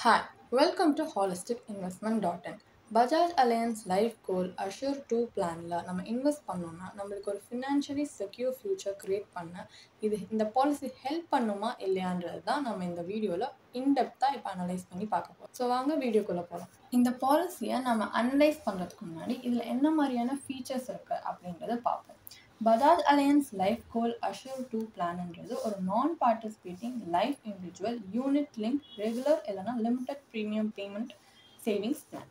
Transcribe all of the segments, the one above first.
Hi, welcome to holistic.investment.in. Bajaj Allianz life goal assure 2 பிளானில் நம்ம invest பண்ணோம்னா நம்மளுக்கு ஒரு ஃபினான்ஷியலி செக்யூர் ஃபியூச்சர் க்ரியேட் பண்ண இந்த பாலிசி ஹெல்ப் பண்ணுமா இல்லையான்றது தான் நம்ம இந்த வீடியோவில் இன்டெப்த்தாக இப்போ அனலைஸ் பண்ணி பார்க்க போகிறோம். ஸோ வாங்க வீடியோக்குள்ளே போகலாம். இந்த பாலிசியை நம்ம அனலைஸ் பண்ணுறதுக்கு முன்னாடி இதில் என்ன மாதிரியான ஃபீச்சர்ஸ் இருக்குது அப்படின்றத பார்ப்போம். Bajaj Allianz life goal assure 2 பிளான்ன்றது ஒரு non participating life individual unit link regular இல்லைனா limited premium payment savings plan.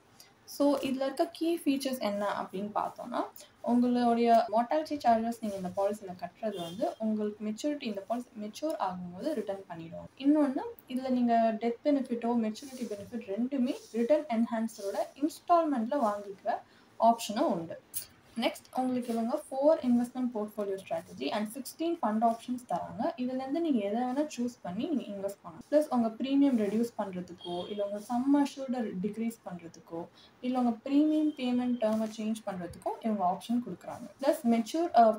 So இதில் இருக்க கீ ஃபீச்சர்ஸ் என்ன அப்படின்னு பார்த்தோன்னா, உங்களுடைய மார்டாலிட்டி சார்ஜஸ் நீங்கள் இந்த பாலிசியில் கட்டுறது வந்து உங்களுக்கு மெச்சூரிட்டி இந்த பாலிசி மெச்சூர் ஆகும்போது ரிட்டர்ன் பண்ணிவிடுவோம். இன்னொன்று, இதில் நீங்கள் டெத் பெனிஃபிட்டோ மெச்சூரிட்டி பெனிஃபிட் ரெண்டுமே ரிட்டர்ன் என்ஹான்ஸரோட இன்ஸ்டால்மெண்ட்டில் வாங்கிக்கிற ஆப்ஷனும் உண்டு. நெக்ஸ்ட், உங்களுக்கு இவங்க 4 investment portfolio strategy and 16 fund options தராங்க. இதுலேருந்து நீங்கள் எதை வேணால் சூஸ் பண்ணி நீங்கள் இன்வெஸ்ட் பண்ணலாம். ப்ளஸ் உங்கள் ப்ரீமியம் ரெடியூஸ் பண்ணுறதுக்கோ, இல்லை உங்கள் சம் அஷ்யூர்டை டிக்ரீஸ் பண்ணுறதுக்கோ, இல்லை உங்கள் ப்ரீமியம் பேமெண்ட் டேர்மை சேஞ்ச் பண்ணுறதுக்கும் இவங்க ஆப்ஷன் கொடுக்குறாங்க. ப்ளஸ்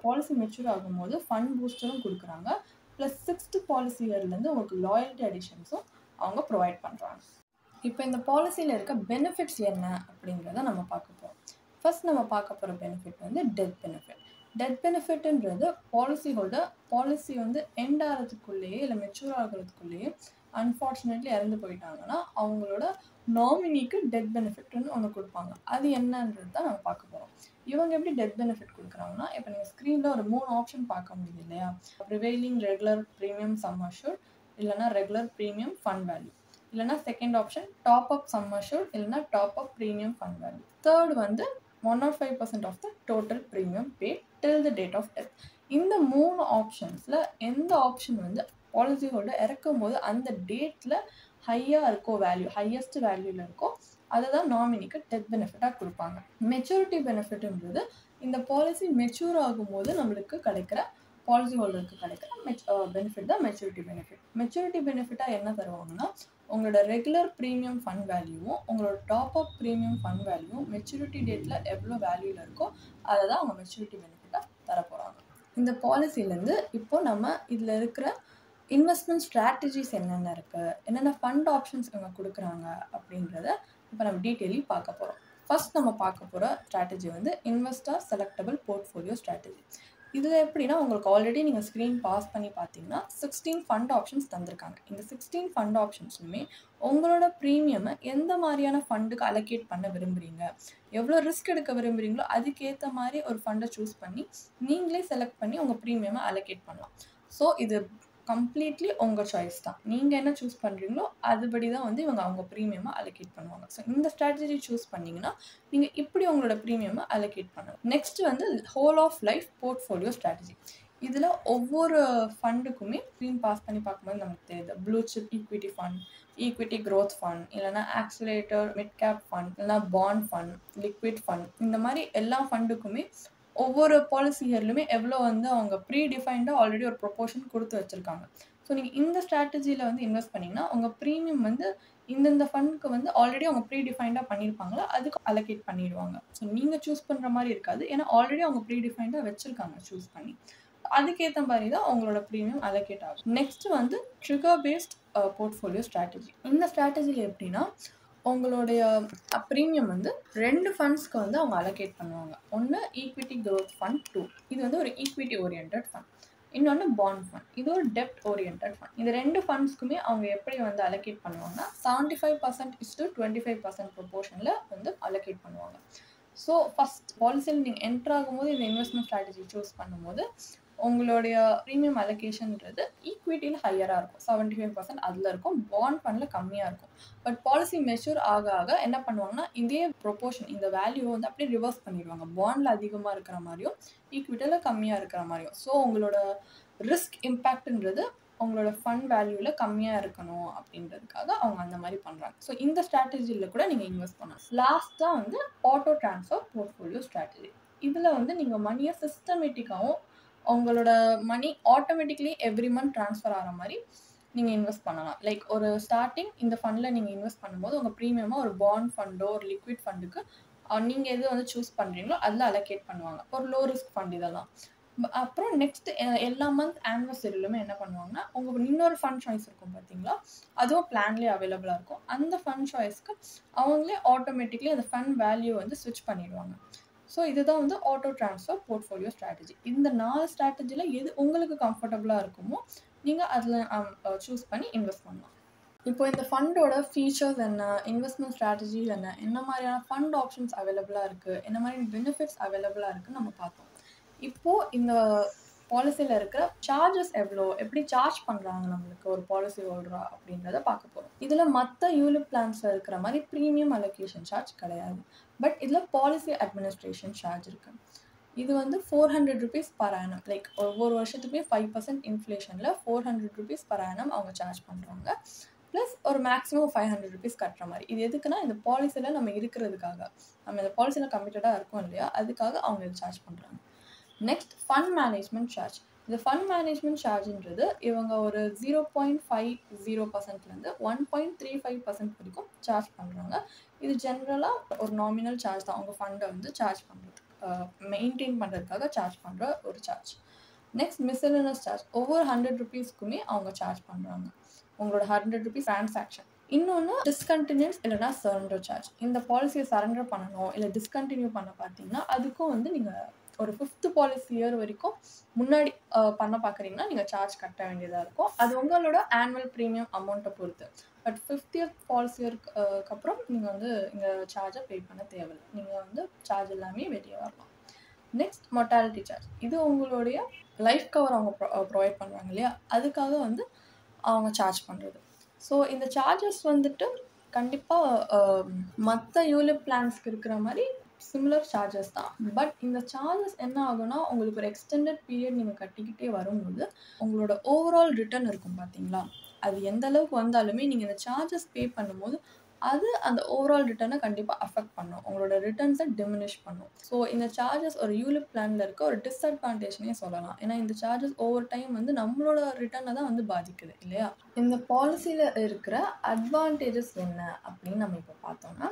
பாலிசி மெச்சூர் ஆகும்போது ஃபண்ட் பூஸ்டரும் கொடுக்குறாங்க. ப்ளஸ் 6th பாலிசி இயர்லேருந்து உங்களுக்கு லாயல்ட்டி அடிஷன்ஸும் அவங்க ப்ரொவைட் பண்ணுறாங்க. இப்போ இந்த பாலிசியில் இருக்க பெனிஃபிட்ஸ் என்ன அப்படிங்கிறத நம்ம பார்க்க போகிறோம். ஃபர்ஸ்ட் நம்ம பார்க்க போகிற பெனிஃபிட் வந்து டெத் பெனிஃபிட். டெத் பெனிஃபிட்ன்றது பாலிசி வந்து எண்ட் ஆகிறதுக்குள்ளேயே இல்லை மெச்சூர் ஆகிறதுக்குள்ளேயே அன்ஃபார்ச்சுனேட்லி இறந்து போயிட்டாங்கன்னா அவங்களோட நாமினிக்கு டெத் பெனிஃபிட்னு ஒன்று கொடுப்பாங்க. அது என்னன்றது தான் நம்ம பார்க்க போகிறோம். இவங்க எப்படி டெத் பெனிஃபிட் கொடுக்குறாங்கன்னா, இப்போ நீங்கள் ஸ்க்ரீனில் ஒரு 3 ஆப்ஷன் பார்க்க முடியுது இல்லையா? Prevailing regular premium sum assured, இல்லைனா ரெகுலர் ப்ரீமியம் ஃபண்ட் வேல்யூ, இல்லைனா second option top up sum assured, இல்லைனா top up premium fund value. Third வந்து 105% of the total premium paid till the date of death. இந்த 3 ஆப்ஷன்ஸில் எந்த option வந்து policy holder இறக்கும் போது அந்த டேட்டில் ஹையாக இருக்கோ, ஹையஸ்ட் வேல்யூவில் இருக்கோ, அதை தான் நாமினிக்கு டெத் பெனிஃபிட்டாக கொடுப்பாங்க. மெச்சூரிட்டி பெனிஃபிட்ன்றது இந்த பாலிசி மெச்சூர் ஆகும்போது நம்மளுக்கு கிடைக்கிற பாலிசி ஹோல்டருக்கு கிடைக்கிற பெனிஃபிட் தான் மெச்சூரிட்டி பெனிஃபிட். மெச்சூரிட்டி பெனிஃபிட்டாக என்ன தருவாங்கன்னா, உங்களோட ரெகுலர் ப்ரீமியம் ஃபண்ட் வேல்யூவும் உங்களோட டாப் அப் ப்ரீமியம் ஃபண்ட் வேல்யூவும் மெச்சூரிட்டி டேட்டில் எவ்வளோ வேல்யூவில் இருக்கோ அதை தான் அவங்க மெச்சூரிட்டி பெனிஃபிட்டாக தரப்போகிறாங்க. இந்த பாலிசிலேருந்து இப்போது நம்ம இதில் இருக்கிற இன்வெஸ்ட்மெண்ட் ஸ்ட்ராட்டஜிஸ் என்னென்ன இருக்குது, என்னென்ன ஃபண்ட் ஆப்ஷன்ஸ் இவங்க கொடுக்குறாங்க அப்படின்றத இப்போ நம்ம டீட்டெயிலி பார்க்க போகிறோம். ஃபர்ஸ்ட் நம்ம பார்க்க போகிற ஸ்ட்ராட்டஜி வந்து இன்வெஸ்டர் செலக்டபிள் போர்ட்ஃபோலியோ ஸ்ட்ராட்டஜி. இதில் எப்படின்னா, உங்களுக்கு ஆல்ரெடி நீங்கள் ஸ்க்ரீன் பாஸ் பண்ணி பார்த்தீங்கன்னா 16 ஃபண்ட் ஆப்ஷன்ஸ் தந்திருக்காங்க. இந்த 16 ஃபண்ட் ஆப்ஷன்ஸுமே உங்களோட ப்ரீமியமை எந்த மாதிரியான ஃபண்டுக்கு அலோகேட் பண்ண விரும்புகிறீங்க, எவ்வளோ ரிஸ்க் எடுக்க விரும்புகிறீங்களோ அதுக்கேற்ற மாதிரி ஒரு ஃபண்டை சூஸ் பண்ணி நீங்களே செலக்ட் பண்ணி உங்கள் ப்ரீமியமை அலோகேட் பண்ணலாம். ஸோ இது கம்ப்ளீட்லி உங்கள் சாய்ஸ் தான். நீங்கள் என்ன சூஸ் பண்ணுறீங்களோ அதுபடி தான் வந்து இவங்க அவங்க ப்ரீமியமை அலோகேட் பண்ணுவாங்க. ஸோ இந்த ஸ்ட்ராட்டஜி சூஸ் பண்ணிங்கன்னா நீங்கள் இப்படி உங்களோட ப்ரீமியமை அலோகேட் பண்ணலாம். நெக்ஸ்ட் வந்து whole of life portfolio strategy. இதில் ஒவ்வொரு ஃபண்டுக்குமே ஸ்க்ரீன் பாஸ் பண்ணி பார்க்கும்போது நமக்கு தெரியுது blue chip equity fund, equity growth fund, இல்லைனா ஆக்சிலேட்டர் மிட் கேப் ஃபண்ட், இல்லைனா பாண்ட் ஃபண்ட், லிக்விட் ஃபண்ட், இந்த மாதிரி எல்லா ஃபண்டுக்குமே ஒவ்வொரு பாலிசி இயர்லையுமே எவ்வளோ வந்து அவங்க ப்ரீ டிஃபைன்டாக ஆல்ரெடி ஒரு ப்ரொப்போர்ஷன் கொடுத்து வச்சுருக்காங்க. ஸோ நீங்கள் இந்த ஸ்ட்ராட்டஜியில் வந்து இன்வெஸ்ட் பண்ணிங்கன்னா உங்கள் ப்ரீமியம் வந்து இந்தந்த ஃபண்டுக்கு வந்து ஆல்ரெடி அவங்க ப்ரீ டிஃபைன்டாக பண்ணியிருப்பாங்களா அதுக்கு அலோகேட் பண்ணிடுவாங்க. ஸோ நீங்கள் சூஸ் பண்ணுற மாதிரி இருக்காது, ஏன்னா ஆல்ரெடி அவங்க ப்ரீ டிஃபைன்டாக வச்சுருக்காங்க சூஸ் பண்ணி. அதுக்கேற்ற மாதிரி தான் அவங்களோட ப்ரீமியம் அலோகேட் ஆகும். நெக்ஸ்ட் வந்து ட்ரிகர் பேஸ்ட் போர்ட்ஃபோலியோ ஸ்ட்ராட்டஜி. இந்த ஸ்ட்ராட்டஜியில் எப்படின்னா, உங்களுடைய ப்ரீமியம் வந்து 2 ஃபண்ட்ஸ்க்கு வந்து அவங்க அலோகேட் பண்ணுவாங்க. ஒன்று ஈக்விட்டி க்ரோத் ஃபண்ட் 2, இது வந்து ஒரு ஈக்விட்டி ஓரியன்ட் ஃபண்ட். இன்னொன்று பாண்ட் ஃபண்ட், இது ஒரு டெப்ட் ஓரியன்ட் ஃபண்ட். இந்த 2 ஃபண்ட்ஸ்க்குமே அவங்க எப்படி வந்து அலோகேட் பண்ணுவாங்கன்னா 75%:25% ப்ரொப்போர்ஷனில் வந்து அலோகேட் பண்ணுவாங்க. ஸோ ஃபஸ்ட் பாலிசியில் நீங்கள் என்ட்ரு ஆகும்போது இந்த இன்வெஸ்ட்மெண்ட் ஸ்ட்ராட்டஜி சூஸ் பண்ணும்போது உங்களுடைய ப்ரீமியம் அலோகேஷன்ன்றது ஈக்விட்டியில் ஹையராக இருக்கும், 75% அதில் இருக்கும், பாண்ட் ஃபண்டில் கம்மியாக இருக்கும். பட் பாலிசி மெச்சூர் ஆக ஆக என்ன பண்ணுவாங்கன்னா இதே ப்ரொப்போர்ஷன் இந்த வேல்யூவை வந்து அப்படியே ரிவர்ஸ் பண்ணிடுவாங்க. பாண்டில் அதிகமாக இருக்கிற மாதிரியும் ஈக்விட்டியில் கம்மியாக இருக்கிற மாதிரியும். ஸோ உங்களோட ரிஸ்க் இம்பேக்ட்ன்றது உங்களோட ஃபண்ட் வேல்யூவில் கம்மியாக இருக்கணும் அப்படின்றதுக்காக அவங்க அந்த மாதிரி பண்ணுறாங்க. ஸோ இந்த ஸ்ட்ராட்டஜியில் கூட நீங்கள் இன்வெஸ்ட் பண்ணலாம். லாஸ்ட்டாக வந்து ஆட்டோ ட்ரான்ஸ்ஃபர் போர்ட்ஃபோலியோ ஸ்ட்ராட்டஜி. இதில் வந்து நீங்கள் மணியை சிஸ்டமேட்டிக்காகவும் உங்களோட மணி ஆட்டோமேட்டிக்லி எவ்ரி மந்த் ட்ரான்ஸ்ஃபர் ஆகிற மாதிரி நீங்கள் இன்வெஸ்ட் பண்ணலாம். லைக் ஒரு ஸ்டார்டிங் இந்த ஃபண்டில் நீங்கள் இன்வெஸ்ட் பண்ணும்போது உங்கள் ப்ரீமியமாக ஒரு பாண்ட் ஃபண்டோ ஒரு லிக்விட் ஃபண்டுக்கு நீங்கள் எது வந்து சூஸ் பண்ணுறீங்களோ அதில் அலோகேட் பண்ணுவாங்க. ஒரு லோ ரிஸ்க் ஃபண்ட் இதெல்லாம். அப்புறம் நெக்ஸ்ட் எல்லா மந்த் ஆனிவர்சரியிலுமே என்ன பண்ணுவாங்கன்னா, உங்க இன்னொரு ஃபண்ட் சாய்ஸ் இருக்கும் பார்த்தீங்களா? அதுவும் பிளான்லேயே அவைலபிளா இருக்கும். அந்த ஃபண்ட் சாய்ஸ்க்கு அவங்களே ஆட்டோமேட்டிக்கலி அந்த ஃபண்ட் வேல்யூ வந்து ஸ்விட்ச் பண்ணிடுவாங்க. ஸோ இதுதான் வந்து ஆட்டோ ட்ரான்ஸ்ஃபர் போர்ட்ஃபோலியோ ஸ்ட்ராட்டஜி. இந்த 4 ஸ்ட்ராட்டஜில எது உங்களுக்கு கம்ஃபர்டபுளா இருக்குமோ, நீங்க அதில சூஸ் பண்ணி இன்வெஸ்ட் பண்ணலாம். இப்போ இந்த ஃபண்டோட ஃபீச்சர்ஸ் என்ன? இன்வெஸ்ட்மென்ட் ஸ்ட்ராட்டஜிஸ் என்ன? என்ன மாரியான ஃபண்ட் ஆப்ஷன்ஸ் அவைலபிளா இருக்கு? என்ன மாரி பெனிஃபிட்ஸ் அவைலபிளா இருக்குன்னு நம்ம பார்த்தோம். இப்போ இந்த பாலிசில இருக்கிற சார்ஜஸ் எவ்ளோ? எப்படி சார்ஜ் பண்றாங்க நம்மளுக்கு ஒரு பாலிசி ஹோல்டரா அப்படின்றத பார்க்க போறோம். இதுல மத்த யூலிப் பிளான்ஸ்ல இருக்கிற மாரி பிரீமியம் அலோகேஷன் சார்ஜ் கிடையாது. பட் இதுல பாலிசி அட்மினிஸ்ட்ரேஷன் சார்ஜ் இருக்கு. இது வந்து ₹400 பர் ஆனம். லைக் ஒவ்வொரு வருஷத்துக்குமே 5% இன்ஃப்ளேஷன்ல ₹400 பர் ஆனம் அவங்க சார்ஜ் பண்றாங்க. ப்ளஸ் ஒரு மேக்ஸிமம் ₹500 கட்டுற மாரி. இது எதுக்குன்னா, இந்த பாலிசில நம்ம இருக்கிறதுக்காக. நம்ம இந்த பாலிசில கமிட்டடா இருக்கோம் இல்லையா? அதுக்காக அவங்க இத சார்ஜ் பண்றாங்க. Next fund management charge. இந்த ஃபண்ட் மேனேஜ்மென்ட் சார்ஜ்ன்றது இவங்க ஒரு 0.50%லேருந்து 1.35% வரைக்கும் சார்ஜ் பண்றாங்க. இது ஜென்ரலா ஒரு நாமினல் சார்ஜ் தான். உங்க ஃபண்ட வந்து சார்ஜ் பண்றதுக்கு மெயின்டெயின் பண்றதுக்காக சார்ஜ் பண்ற ஒரு சார்ஜ். Next மிஸ்செல்லனஸ் charge. ஒவ்வொரு ₹100க்குமே அவங்க சார்ஜ் பண்றாங்க. உங்களோட ₹100 டிரான்சாக்ஷன். இன்னொன்னு டிஸ்கன்டினியூஸ் இல்லன்னா சரண்டர் சார்ஜ். இந்த பாலிசிய சரண்டர் பண்ணணும், இல்ல டிஸ்கன்டின்யூ பண்ண பார்த்தீங்கன்னா, அதுக்கும் வந்து நீங்க ஒரு 5த் பாலிசி இயர் வரைக்கும் முன்னாடி பண்ண பார்க்குறீங்கன்னா, நீங்க சார்ஜ் கட்ட வேண்டியதா இருக்கும். அது உங்களோட ஆனுவல் பிரீமியம் அமௌண்ட்ட பொறுத்து. பட் 5த் இயர் பாலிசி இயர்க்கு அப்புறம் நீங்க வந்து இந்த சார்ஜ பே பண்ண தேவையில்ல. நீங்க வந்து சார்ஜ் இல்லாமயே வெளிய வரலாம். Next mortality charge. இது உங்களுடைய லைஃப் கவர் அவங்க ப்ரொவைட் பண்ணுவாங்க இல்லையா? அதுக்காக வந்து அவங்க சார்ஜ் பண்றது. ஸோ இந்த சார்ஜஸ் வந்துட்டு கண்டிப்பா அ மத்த யூலிப் பிளான்ஸ்க்கு இருக்கிற மாரி சிமிலர் சார்ஜஸ் தான். பட் இந்த சார்ஜஸ் என்ன ஆகும்னா, உங்களுக்கு ஒரு எக்ஸ்டெண்டட் பீரியட் நீங்க கட்டிக்கிட்டே வரும்போது, உங்களோட ஓவரால் ரிட்டர்ன் இருக்கும் பார்த்தீங்களா? அது எந்த அளவுக்கு வந்தாலுமே நீங்க இந்த சார்ஜஸ் பே பண்ணும்போது, அது அந்த ஓவரால் ரிட்டர்ன கண்டிப்பா அஃபெக்ட் பண்ணும். உங்களோட ரிட்டர்ன்ஸ டிமினிஷ் பண்ணும். ஸோ இந்த சார்ஜஸ் ஒரு யூலிப் பிளான்ல இருக்க ஒரு டிஸ்அட்வான்டேஜ்னே சொல்லலாம். ஏன்னா இந்த சார்ஜஸ் ஓவர் டைம் வந்து நம்மளோட ரிட்டர்ன தான் வந்து பாதிக்குது இல்லையா? இந்த பாலிசில இருக்கிற அட்வான்டேஜஸ் என்ன அப்படின்னு நம்ம இப்ப பார்த்தோம்னா,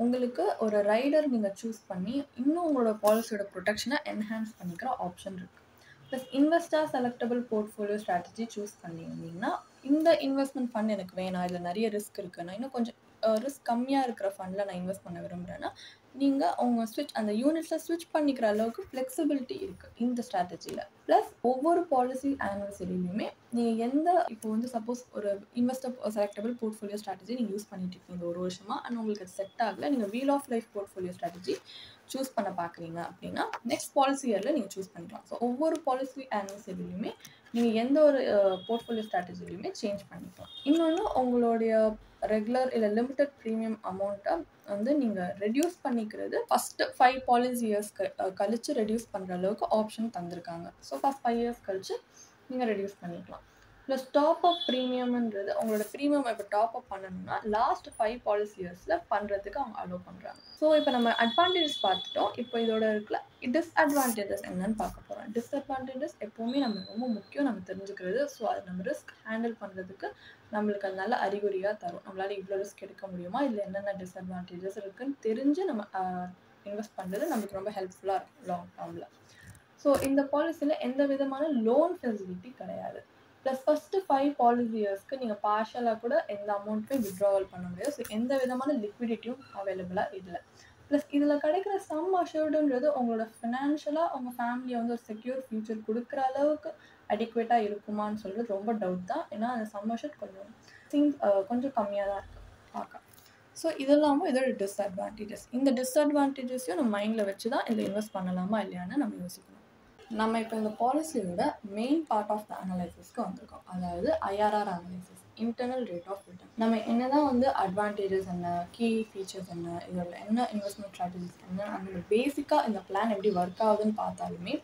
உங்களுக்கு ஒரு ரைடர் நீங்க சூஸ் பண்ணி, இன்னும் உங்களோட பாலிசியோட புரொடெக்ஷன என்ஹான்ஸ் பண்ணிக்கிற ஆப்ஷன் இருக்கு. Plus investor selectable portfolio strategy choose பண்ணியிருந்தீங்கன்னா, இந்த இன்வெஸ்ட்மென்ட் ஃபண்ட் எனக்கு வேணாம். இதுல நெறைய ரிஸ்க் இருக்கு. நான் இன்னும் கொஞ்சம் ரிஸ்க் கம்மியா இருக்கிற ஃபண்ட்ல நான் இன்வெஸ்ட் பண்ண விரும்புறேன்னா, நீங்க உங்க அந்த யூனிட்ஸ ஸ்விட்ச் பண்ணிக்கிற அளவுக்கு ஃப்ளெக்சிபிலிட்டி இருக்கு இந்த ஸ்ட்ராட்டஜில. ப்ளஸ் ஒவ்வொரு பாலிசி ஆனிவர்சரிலயுமே நீங்க இப்போ வந்து சப்போஸ் ஒரு இன்வெஸ்டர் செலக்டபிள் போர்ட்ஃபோலியோ ஸ்ட்ராட்டஜி நீங்க யூஸ் பண்ணிட்டு இருக்கீங்க இந்த 1 வருஷமா. ஆனா உங்களுக்கு அது செட் ஆகல. நீங்க wheel of life portfolio strategy choose பண்ண பார்க்குறீங்க அப்படின்னா, நெக்ஸ்ட் பாலிசி இயர்ல நீங்க சூஸ் பண்ணிக்கலாம். ஸோ ஒவ்வொரு பாலிசி ஆனிவர்சரிலயுமே நீங்க எந்த ஒரு போர்ட்ஃபோலியோ ஸ்ட்ராட்டஜிலயுமே சேஞ்ச் பண்ணிக்கலாம். இன்னொன்னு உங்களுடைய ரெகுலர் இல்ல லிமிட்டட் பிரீமியம் அமௌண்ட்ட வந்து நீங்க ரெடியூஸ் பண்ணிக்கிறது ஃபர்ஸ்ட் 5 பாலிசி இயர்ஸ்க்கு கழிச்சு ரெடியூஸ் பண்ற அளவுக்கு ஆப்ஷன் தந்திருக்காங்க. ஸோ ஃபர்ஸ்ட் 5 இயர்ஸ் கழிச்சு நீங்க ரெடியூஸ் பண்ணிக்கலாம். ப்ளஸ் டாப் அப் பிரீமியம்ன்றது உங்களோட பிரீமியம் இப்போ டாப் அப் பண்ணணும்னா லாஸ்ட் 5 பாலிசி இயர்ஸ்ல பண்றதுக்கு அவங்க அலோவ் பண்றாங்க. ஸோ இப்போ நம்ம அட்வான்டேஜஸ் பார்த்துட்டோம். இப்போ இதோட இருக்கிற டிஸ்அட்வான்டேஜஸ் என்னன்னு பார்க்க போறோம். டிஸ்அட்வான்டேஜஸ் எப்பவுமே நம்ம ரொம்ப முக்கியம் நம்ம தெரிஞ்சுக்கிறது. ஸோ அது நம்ம ரிஸ்க் ஹேண்டில் பண்றதுக்கு நம்மளுக்கு அது நல்ல அறிகுறியா தரும். நம்மளால இவ்வளோ ரிஸ்க் எடுக்க முடியுமா? இதுல என்னென்ன டிஸ்அட்வான்டேஜஸ் இருக்குன்னு தெரிஞ்சு நம்ம இன்வெஸ்ட் பண்றது நமக்கு ரொம்ப ஹெல்ப்ஃபுல்லா இருக்கும் லாங் டர்ம்ல. ஸோ இந்த பாலிசில எந்த விதமான லோன் ஃபெசிலிட்டி கிடையாது. ப்ளஸ் ஃபர்ஸ்ட் 5 பாலிசி இயர்ஸ்க்கு நீங்க பார்ஷியலா கூட எந்த அமௌண்ட்டுமே வித்ட்ராவல் பண்ண முடியாது. ஸோ எந்த விதமான லிக்விடிட்டியும் அவைலபிளா இல்ல. ப்ளஸ் இதுல கிடைக்கிற சம் அஷ்யூர்டுன்றது உங்களோட ஃபினான்ஷியலா உங்க ஃபேமிலிய வந்து ஒரு செக்யூர் ஃபியூச்சர் குடுக்குற அளவுக்கு அடிக்குவேட்டா இருக்குமான்னு சொல்றது ரொம்ப டவுட் தான். ஏன்னா அந்த சம் அஷ்யூர்ட் கொஞ்சம் கம்மியா தான் இருக்கு பார்க்க. ஸோ இதெல்லாமும் இதோட டிஸ்அட்வான்டேஜஸ். இந்த டிஸ்அட்வான்டேஜஸையும் நம்ம மைண்ட்ல வச்சு தான் இதில் இன்வெஸ்ட் பண்ணலாமா இல்லையான்னு நம்ம யோசிக்கணும். நம்ம இப்போ இந்த பாலிசியோட மெயின் பார்ட் ஆஃப் த அனலைசிஸ்க்கு வந்திருக்கோம். அதாவது IRR analysis, internal rate of return. நம்ம என்னதான் வந்து அட்வான்டேஜஸ் என்ன, கீ ஃபீச்சர்ஸ் என்ன, இதோட என்ன இன்வெஸ்ட்மெண்ட் ஸ்ட்ராட்டஜிஸ் என்ன, அந்த பேசிக்காக இந்த பிளான் எப்படி ஒர்க் ஆகுதுன்னு பார்த்தாலுமே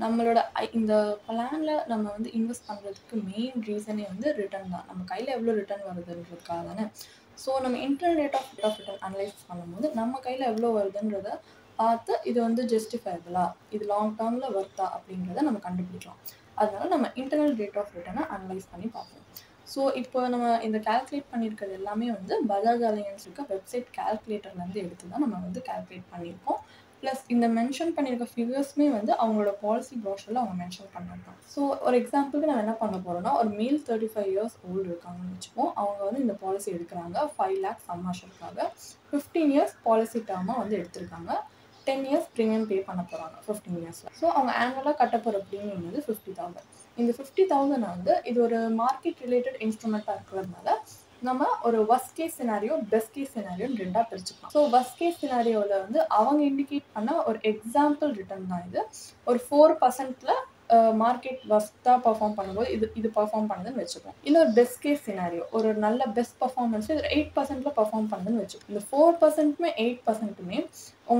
நம்மளோட இந்த பிளான்ல நம்ம வந்து இன்வெஸ்ட் பண்ணுறதுக்கு மெயின் ரீசனே வந்து ரிட்டர்ன் தான். நம்ம கையில் எவ்வளோ ரிட்டர்ன் வருதுன்றதுக்காக தானே. ஸோ நம்ம internal rate of return analyse பண்ணும்போது நம்ம கையில் எவ்வளோ வருதுன்றத பார்த்து இது வந்து ஜஸ்டிஃபைபிளா, இது லாங் டேர்மில் ஒர்த்தா அப்படின்றத நம்ம கண்டுபிடிக்கலாம். அதனால நம்ம இன்டர்னல் ரேட் ஆஃப் ரிட்டர்னை அனலைஸ் பண்ணி பார்ப்போம். ஸோ இப்போ நம்ம இந்த கால்குலேட் பண்ணியிருக்கிறது எல்லாமே வந்து பஜாஜ் அலையன்ஸ் இருக்க வெப்சைட் கால்குலேட்டர்லேருந்து எடுத்து தான் நம்ம வந்து கால்குலேட் பண்ணியிருக்கோம். ப்ளஸ் இந்த மென்ஷன் பண்ணியிருக்க ஃபிகர்ஸுமே வந்து அவங்களோட பாலிசி ப்ரோஷரில் அவங்க மென்ஷன் பண்ணியிருக்காங்க. ஸோ ஒரு எக்ஸாம்பிளுக்கு நம்ம என்ன பண்ண போகிறோம்னா, ஒரு மேல் 35 இயர்ஸ் ஓல்டு இருக்காங்கன்னு வச்சுப்போம். அவங்க வந்து இந்த பாலிசி எடுக்கிறாங்க 5 lakhs சம் அஷ்யூர்டுக்காக. 15 இயர்ஸ் பாலிசி டேர்மாக வந்து எடுத்திருக்காங்க. 10 இயர்ஸ் ப்ரீமியம் பே பண்ண போகிறாங்க 15 இயர்ஸில். ஸோ அவங்க ஆனுவலாக கட்ட போகிற ப்ரீமியம் வந்து 50,000. இந்த 50,000 வந்து இது ஒரு மார்க்கெட் ரிலேட்டட் இன்ஸ்ட்ருமெண்ட்டாக இருக்கிறதுனால நம்ம ஒரு worst case scenario best case சினாரியோன்னு ரெண்டாக பிரிச்சுக்கலாம். ஸோ ஒர்ஸ்ட் கேஸ் சினாரியோவில் வந்து அவங்க இண்டிகேட் பண்ண ஒரு எக்ஸாம்பிள் ரிட்டர்ன் தான் இது. ஒரு 4%ல் மார்க்கெட் ஒர்ஸ்ட்டாக பர்ஃபார்ம் பண்ணும்போது இது பர்ஃபார்ம் பண்ணுதுன்னு வச்சுப்போம். இல்லை ஒரு பெஸ்ட் கேஸ் சினாரியோ ஒரு நல்ல பெஸ்ட் பர்ஃபார்மன்ஸ் இது 8%ல் பர்ஃபார்ம் பண்ணுதுன்னு வச்சுப்போம். இந்த 4%மே 8%மே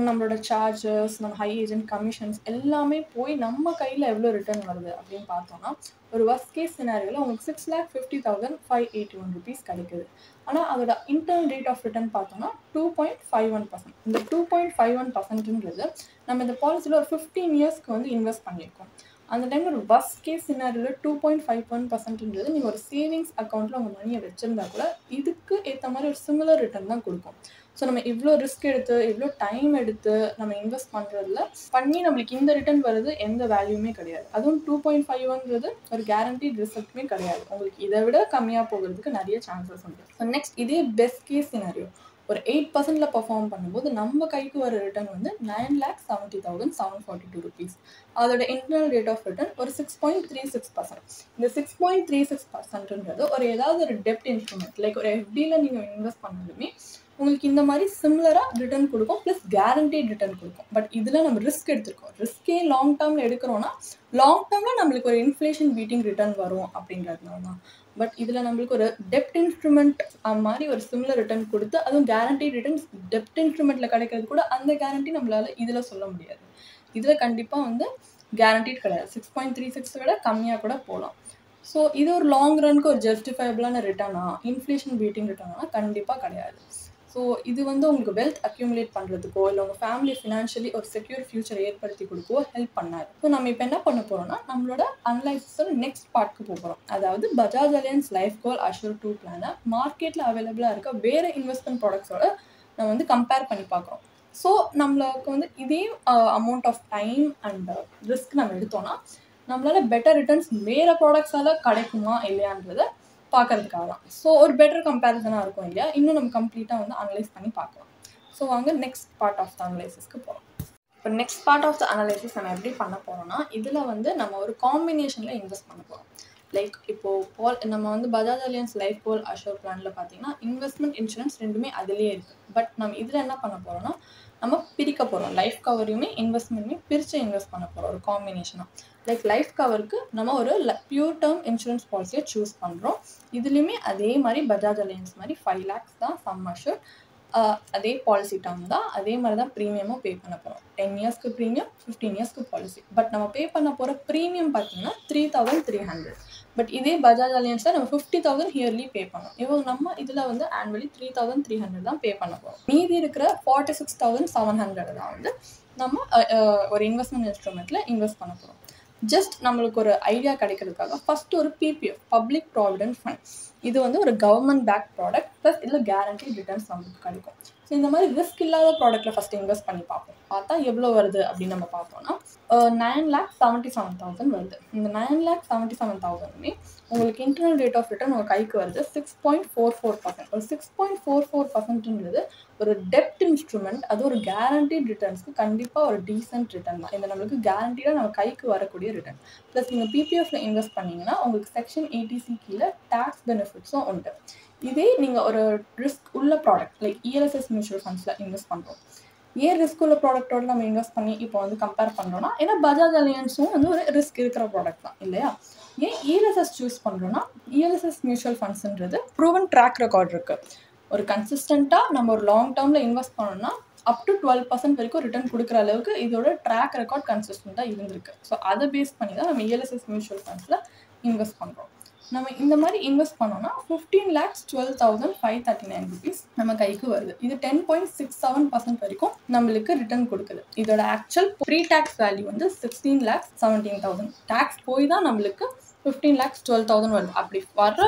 நம்மளோட சார்ஜஸ், நம்ம ஹை ஏஜென்ட் கமிஷன்ஸ் எல்லாமே போய் நம்ம கையில் எவ்வளோ ரிட்டர்ன் வருது அப்படின்னு பார்த்தோம்னா, ஒரு ஒர்ஸ்ட் கேஸ் சினாரியோவில் உங்களுக்கு 6,50,581 rupees கிடைக்குது. ஆனால் அதோட இன்டர்னல் ரேட் ஆஃப் ரிட்டர்ன் பார்த்தோம்னா 2.51%. இந்த 2.51%ன்றது நம்ம இந்த பாலிசியில் ஒரு 15 இயர்ஸ்க்கு வந்து இன்வெஸ்ட் பண்ணியிருக்கோம். அந்த டைமில் ஒரு ஒர்ஸ்ட் கேஸ் சினாரியோவில் 2.51%ன்றது நீங்கள் ஒரு சேவிங்ஸ் அக்கௌண்ட்டில் உங்கள் மணியை வச்சுருந்தா கூட இதுக்கு ஏற்ற மாதிரி ஒரு சிமிலர் ரிட்டர்ன் தான் கொடுக்கும். ஸோ நம்ம இவ்வளோ ரிஸ்க் எடுத்து இவ்வளோ டைம் எடுத்து நம்ம இன்வெஸ்ட் பண்ணுறதுல நம்மளுக்கு இந்த ரிட்டர்ன் வருது எந்த வேல்யூமே கிடையாது. அதுவும் 2.51ன்றது ஒரு கேரண்டீட் ரிசல்ட்டுமே கிடையாது. உங்களுக்கு இதை விட கம்மியாக போகிறதுக்கு நிறைய சான்சஸ் உண்டு. ஸோ நெக்ஸ்ட் இதே பெஸ்ட் கேஸ் சினாரியோ ஒரு 8%ல் பர்ஃபார்ம் பண்ணும்போது நம்ம கைக்கு வர ரிட்டர்ன் வந்து 9,70,742 rupees. அதோட இன்டர்னல் ரேட் ஆஃப் ரிட்டர்ன் ஒரு 6.36%. இந்த 6.36%ன்றது ஒரு ஏதாவது ஒரு டெப்ட் இன்ஸ்ட்ருமெண்ட் லைக் ஒரு எஃப்டியில் நீங்கள் இன்வெஸ்ட் பண்ணாலுமே உங்களுக்கு இந்த மாதிரி சிமிலராக ரிட்டர்ன் கொடுக்கும், ப்ளஸ் கேரண்டீட் ரிட்டர்ன் கொடுக்கும். பட் இதில் நம்ம ரிஸ்க் எடுத்துருக்கோம். ரிஸ்கே லாங் டேர்மில் எடுக்கிறோன்னா லாங் டேர்மில் நம்மளுக்கு ஒரு இன்ஃப்ளேஷன் பீட்டிங் ரிட்டர்ன் வரும் அப்படிங்கிறதுனால தான். பட் இதில் நம்மளுக்கு ஒரு டெப்ட் இன்ஸ்ட்ருமெண்ட் மாதிரி ஒரு சிமிலர் ரிட்டர்ன் கொடுத்து அதுவும் கேரண்டீட் ரிட்டர்ன்ஸ் டெப்ட் இன்ஸ்ட்ருமெண்ட்டில் கிடைக்கிறது கூட அந்த கேரண்டி நம்மளால் இதில் சொல்ல முடியாது. இதில் கண்டிப்பாக வந்து கேரண்டீட் கிடையாது. 6.36 விட கம்மியாக கூட போகலாம். ஸோ இது ஒரு லாங் ரனுக்கு ஒரு ஜஸ்டிஃபைபிளான ரிட்டர்னா, இன்ஃப்ளேஷன் பீட்டிங் ரிட்டர்னா கண்டிப்பாக கிடையாது. ஸோ இது வந்து உங்களுக்கு வெல்த் அக்யூமுலேட் பண்ணுறதுக்கோ இல்லை உங்கள் ஃபேமிலி ஃபினான்ஷியலி ஒரு செக்யூர் ஃபியூச்சர் ஏற்படுத்தி கொடுக்கவோ ஹெல்ப் பண்ணாது. ஸோ நம்ம இப்போ என்ன பண்ண போகிறோம்னா நம்மளோட அனலைசிஸோட நெக்ஸ்ட் பார்ட்க்கு போகிறோம். அதாவது Bajaj Allianz life goal assure 2 பிளானை மார்க்கெட்டில் அவைலபிளாக இருக்க வேறு இன்வெஸ்ட்மெண்ட் ப்ராடக்ட்ஸோட நம்ம வந்து கம்பேர் பண்ணி பார்க்குறோம். ஸோ நம்மளுக்கு வந்து இதே amount of time and risk நம்ம எடுத்தோம்னா நம்மளால் பெட்டர் ரிட்டர்ன்ஸ் வேறு ப்ராடக்ட்ஸால் கிடைக்குமா இல்லையான்றதை பார்க்கறதுக்காக தான். ஸோ ஒரு பெட்டர் கம்பேரிசனாக இருக்கும் இல்லையா, இன்னும் நம்ம கம்ப்ளீட்டாக வந்து அனலைஸ் பண்ணி பார்க்கலாம். ஸோ வாங்க நெக்ஸ்ட் பார்ட் ஆஃப் த அனலைசிஸ்க்கு போகிறோம். இப்போ next part of the analysis நம்ம எப்படி பண்ண போகிறோம்னா, இதில் வந்து நம்ம ஒரு காம்பினேஷனில் இன்வெஸ்ட் பண்ண போகிறோம். லைக் இப்போது நம்ம வந்து Bajaj Allianz life goal assure பிளானில் பார்த்தீங்கன்னா இன்வெஸ்ட்மெண்ட் இன்சூரன்ஸ் ரெண்டுமே அதிலேயே இருக்குது. பட் நம்ம இதில் என்ன பண்ண போகிறோம்னா நம்ம பிரிக்க போகிறோம். லைஃப் கவரையுமே இன்வெஸ்ட்மெண்ட்டுமே பிரித்து இன்வெஸ்ட் பண்ண போகிறோம் ஒரு காம்பினேஷனாக. லைக் லைஃப் கவருக்கு நம்ம ஒரு பியூர் டேர்ம் இன்சூரன்ஸ் பாலிசியை சூஸ் பண்ணுறோம். இதுலேயுமே அதே மாதிரி பஜாஜ் அலையன்ஸ் மாதிரி 5 lakhs தான் சம் அஷ்யூர். அதே பாலிசி டேர்ம் தான், அதே மாதிரி தான் ப்ரீமியமும் பே பண்ண போகிறோம். 10 இயர்ஸ்க்கு ப்ரீமியம், 15 இயர்ஸ்க்கு பாலிசி. பட் நம்ம பே பண்ண போகிற ப்ரீமியம் பார்த்தீங்கன்னா 3,300. பட் இதே பஜாஜ் அலையன்ஸில் நம்ம 50,000 இயர்லி பே பண்ணோம். நம்ம இதில் வந்து ஆனுவலி 3,300 தான் பே பண்ண போகிறோம். மீதி இருக்கிற 46,700 தான் வந்து நம்ம ஒரு இன்வெஸ்ட்மெண்ட் இன்ஸ்ட்ருமெண்ட்டில் இன்வெஸ்ட் பண்ண போகிறோம். ஜஸ்ட் நம்மளுக்கு ஒரு ஐடியா கிடைக்கிறதுக்காக ஃபஸ்ட்டு ஒரு பிபிஎஃப் பப்ளிக் ப்ராவிடென்ட் ஃபண்ட், இது வந்து ஒரு கவர்மெண்ட் பேக் ப்ராடக்ட் ப்ளஸ் இதில் கேரண்டி ரிட்டர்ன்ஸ் நமக்கு கிடைக்கும். ஸோ இந்த மாதிரி ரிஸ்க் இல்லாத ப்ராடக்ட்டில் ஃபஸ்ட்டு இன்வெஸ்ட் பண்ணி பார்ப்போம். பார்த்தா எவ்வளோ வருது அப்படின்னு நம்ம பார்த்தோம்னா 9,77,000 வருது. இந்த 9,77,000மே உங்களுக்கு இன்டர்னல் ரேட் ஆஃப் ரிட்டர்ன் உங்கள் கைக்கு வருது 6.44%. ஒரு 6.44%ன்றது ஒரு டெப்ட் இன்ஸ்ட்ருமெண்ட், அது ஒரு கேரண்டீட் ரிட்டர்ன்ஸ்க்கு கண்டிப்பாக ஒரு டீசென்ட் ரிட்டர்ன் தான். இந்த நம்மளுக்கு கேரண்டீடாக நம்ம கைக்கு வரக்கூடிய ரிட்டர்ன். ப்ளஸ் நீங்கள் பிபிஎஃப்ல இன்வெஸ்ட் பண்ணிங்கன்னா உங்களுக்கு செக்ஷன் 80C கீழே டேக்ஸ் பெனிஃபிட்ஸும் உண்டு. இதே நீங்கள் ஒரு ரிஸ்க் உள்ள ப்ராடக்ட் லைக் இஎல்எஸ்எஸ் மியூச்சுவல் ஃபண்ட்ஸில் இன்வெஸ்ட் பண்ணுறோம். ஏன் ரிஸ்க் உள்ள ப்ராடக்ட்டோட நம்ம இன்வெஸ்ட் பண்ணி இப்போ வந்து கம்பேர் பண்ணுறோன்னா, ஏன்னா பஜாஜ் அலையன்ஸும் வந்து ஒரு ரிஸ்க் இருக்கிற ப்ராடக்ட் தான் இல்லையா. ஏன் இஎல்எஸ்எஸ் சூஸ் பண்ணுறோன்னா, இஎல்எஸ்எஸ் மியூச்சுவல் ஃபண்ட்ஸுன்றது ப்ரூவன் ட்ராக் ரெக்கார்ட் இருக்குது. ஒரு கன்சிஸ்டண்ட்டாக நம்ம ஒரு லாங் டேர்மில் இன்வெஸ்ட் பண்ணோம்னா அப் டு 12% வரைக்கும் ரிட்டர்ன் கொடுக்குற அளவுக்கு இதோட ட்ராக் ரெக்கார்ட் கன்சிஸ்டண்ட்டாக இருந்திருக்கு. ஸோ அதை பேஸ் பண்ணி தான் நம்ம இஎல்எஸ்எஸ் மியூச்சுவல் ஃபண்ட்ஸில் இன்வெஸ்ட் பண்ணுறோம். நம்ம இந்த மாதிரி இன்வெஸ்ட் பண்ணோம்னா 15,12,539 rupees நம்ம கைக்கு வருது. இது 10.67% வரைக்கும் நம்மளுக்கு ரிட்டர்ன் கொடுக்குது. இதோட ஆக்சுவல் ப்ரீ டேக்ஸ் வேல்யூ வந்து 16,17,000. டேக்ஸ் போய் தான் நம்மளுக்கு 15,12,000 வருது. அப்படி வர்ற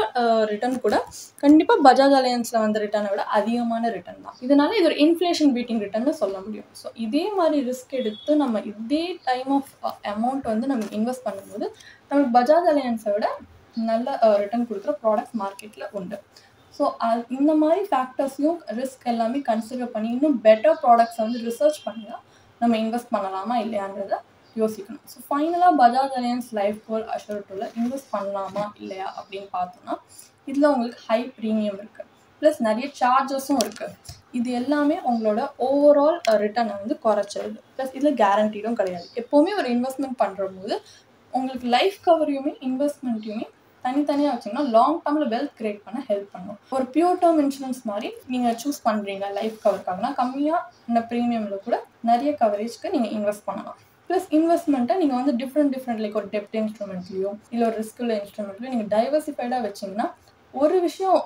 ரிட்டர்ன் கூட கண்டிப்பாக பஜாஜ் அலையன்ஸில் வந்த ரிட்டர்னை விட அதிகமான ரிட்டர்ன் தான். இதனால இது ஒரு இன்ஃப்ளேஷன் பீட்டிங் ரிட்டர்ன்னு சொல்ல முடியும். ஸோ இதே மாதிரி ரிஸ்க் எடுத்து நம்ம இதே டைம் ஆஃப் அமௌண்ட் வந்து நம்ம இன்வெஸ்ட் பண்ணும்போது நமக்கு பஜாஜ் அலையன்ஸை விட நல்ல ரிட்டர்ன் கொடுக்குற ப்ராடக்ட்ஸ் மார்க்கெட்டில் உண்டு. ஸோ இந்த மாதிரி ஃபேக்டர்ஸையும் ரிஸ்க் எல்லாமே கன்சிடர் பண்ணி இன்னும் பெட்டர் ப்ராடக்ட்ஸை வந்து ரிசர்ச் பண்ணி தான் நம்ம இன்வெஸ்ட் பண்ணலாமா இல்லையான்றதை யோசிக்கணும். ஸோ ஃபைனலாக பஜாஜ் அலையன்ஸ் லைஃப் கோல் அஷ்யூர்டுல இன்வெஸ்ட் பண்ணலாமா இல்லையா அப்படின்னு பார்த்தோம்னா இதில் உங்களுக்கு ஹை ப்ரீமியம் இருக்குது, ப்ளஸ் நிறைய சார்ஜஸும் இருக்குது. இது எல்லாமே உங்களோட ஓவரால் ரிட்டர்னை வந்து குறைச்சிருது. ப்ளஸ் இதில் கேரண்டீடும் கிடையாது. எப்போவுமே ஒரு இன்வெஸ்ட்மெண்ட் பண்ணுற போது உங்களுக்கு லைஃப் கவரையுமே இன்வெஸ்ட்மெண்ட்டையுமே தனித்தனியாக வச்சிங்கன்னா லாங் டேர்மில் வெல்த் கிரியேட் பண்ண ஹெல்ப் பண்ணும். ஒரு பியூர் டேர்ம் இன்சூரன்ஸ் மாதிரி நீங்கள் சூஸ் பண்ணுறீங்க லைஃப் கவருக்காகனா கம்மியாக இந்த ப்ரீமியமில் கூட நிறைய கவரேஜ்க்கு நீங்கள் இன்வெஸ்ட் பண்ணலாம். ப்ளஸ் இன்வெஸ்ட்மெண்ட்டை நீங்கள் வந்து டிஃப்ரெண்ட் லைக் ஒரு டெப்ட் இன்ஸ்ட்ருமெண்ட்லையோ இல்லை ஒரு ரிஸ்க் உள்ள இன்ஸ்ட்ருமெண்ட்லையோ நீங்கள் டைவர்சிஃபைடாக வச்சிங்கன்னா ஒரு விஷயம்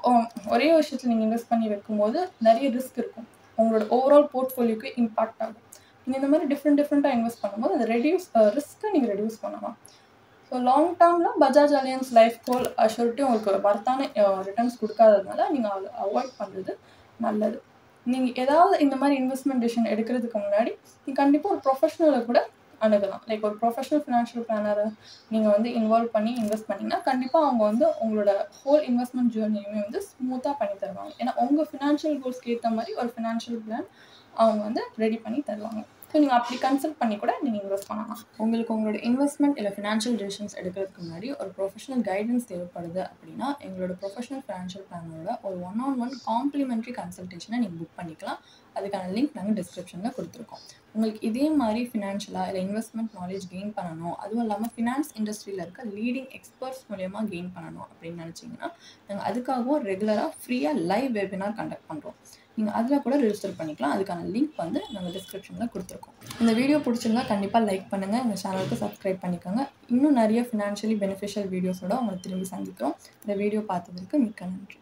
ஒரே விஷயத்தில் நீங்கள் இன்வெஸ்ட் பண்ணி வைக்கும்போது நிறைய ரிஸ்க் இருக்கும், உங்களோட ஓவரால் போர்ட்ஃபோலியோக்கு இம்பாக்ட் ஆகும். நீங்கள் இந்த மாதிரி டிஃப்ரெண்ட்டாக இன்வெஸ்ட் பண்ணும்போது அந்த ரிஸ்க்கை நீங்கள் ரெடியூஸ் பண்ணலாம். ஸோ லாங் டேர்மில் பஜாஜ் அலையன்ஸ் லைஃப் கோல் அஷ்யூரிட்டி உங்களுக்கு வர்த்தான ரிட்டர்ன்ஸ் கொடுக்காததுனால நீங்கள் அதை அவாய்ட் பண்ணுறது நல்லது. நீங்கள் ஏதாவது இந்த மாதிரி இன்வெஸ்ட்மெண்ட் டிசிஷன் எடுக்கிறதுக்கு முன்னாடி நீங்கள் கண்டிப்பாக ஒரு ப்ரொஃபஷனலை கூட அணுகலாம். லைக் ஒரு ப்ரொஃபஷனல் ஃபினான்ஷியல் பிளானரை நீங்கள் வந்து இன்வால்வ் பண்ணி இன்வெஸ்ட் பண்ணிங்கன்னா கண்டிப்பாக அவங்க வந்து உங்களோட ஹோல் இன்வெஸ்ட்மெண்ட் ஜேர்னியுமே வந்து ஸ்மூத்தாக பண்ணி தருவாங்க. ஏன்னா உங்கள் ஃபினான்ஷியல் கோல்ஸ்க்கு ஏற்ற மாதிரி ஒரு ஃபினான்ஷியல் பிளான் அவங்க வந்து ரெடி பண்ணி தருவாங்க. ஸோ நீங்கள் அப்படி கன்சல்ட் பண்ணி கூட நீங்கள் இன்வெஸ்ட் பண்ணலாம். உங்களுக்கு உங்களோட இன்வெஸ்ட்மெண்ட் இல்லை ஃபினான்ஷியல் டிசிஷன்ஸ் எடுக்கிறதுக்கு முன்னாடி ஒரு ப்ரொஃபஷனல் கைடன்ஸ் தேவைப்படுது அப்படின்னா எங்களோட ப்ரொஃபஷனல் ஃபினான்ஷியல் பிளானரோட ஒரு 1-on-1 காம்ப்ளிமெண்ட்ரி கன்சல்டேஷனை நீங்கள் புக் பண்ணிக்கலாம். அதுக்கான லிங்க் நாங்கள் டிஸ்கிரிப்ஷனில் கொடுத்துருக்கோம். உங்களுக்கு இதே மாதிரி ஃபினான்ஷியலாக இல்லை இன்வெஸ்ட்மெண்ட் நாலேஜ் கெயின் பண்ணணும், அதுவும் இல்லாமல் ஃபினான்ஸ் இண்டஸ்ட்ரியில் இருக்க லீடிங் எக்ஸ்பர்ட்ஸ் மூலயமா கெயின் பண்ணணும் அப்படின்னு நினச்சிங்கன்னா நாங்கள் அதுக்காகவும் ரெகுலராக ஃப்ரீயாக லைவ் வெபினார் கண்டக்ட் பண்ணுறோம். நீங்கள் அதில் கூட ரெஜிஸ்டர் பண்ணிக்கலாம். அதுக்கான லிங்க் வந்து நாங்கள் டிஸ்கிரிப்ஷனில் கொடுத்துருக்கோம். இந்த வீடியோ பிடிச்சிருந்தா கண்டிப்பாக லைக் பண்ணுங்கள், இந்த சேனலுக்கு சப்ஸ்கிரைப் பண்ணிக்கோங்க. இன்னும் நிறைய ஃபினான்ஷியலி பெனிஃபிஷியல் வீடியோஸோட உங்களை திரும்பி சந்திக்கிறோம். இந்த வீடியோ பார்த்ததற்கு மிக்க நன்றி.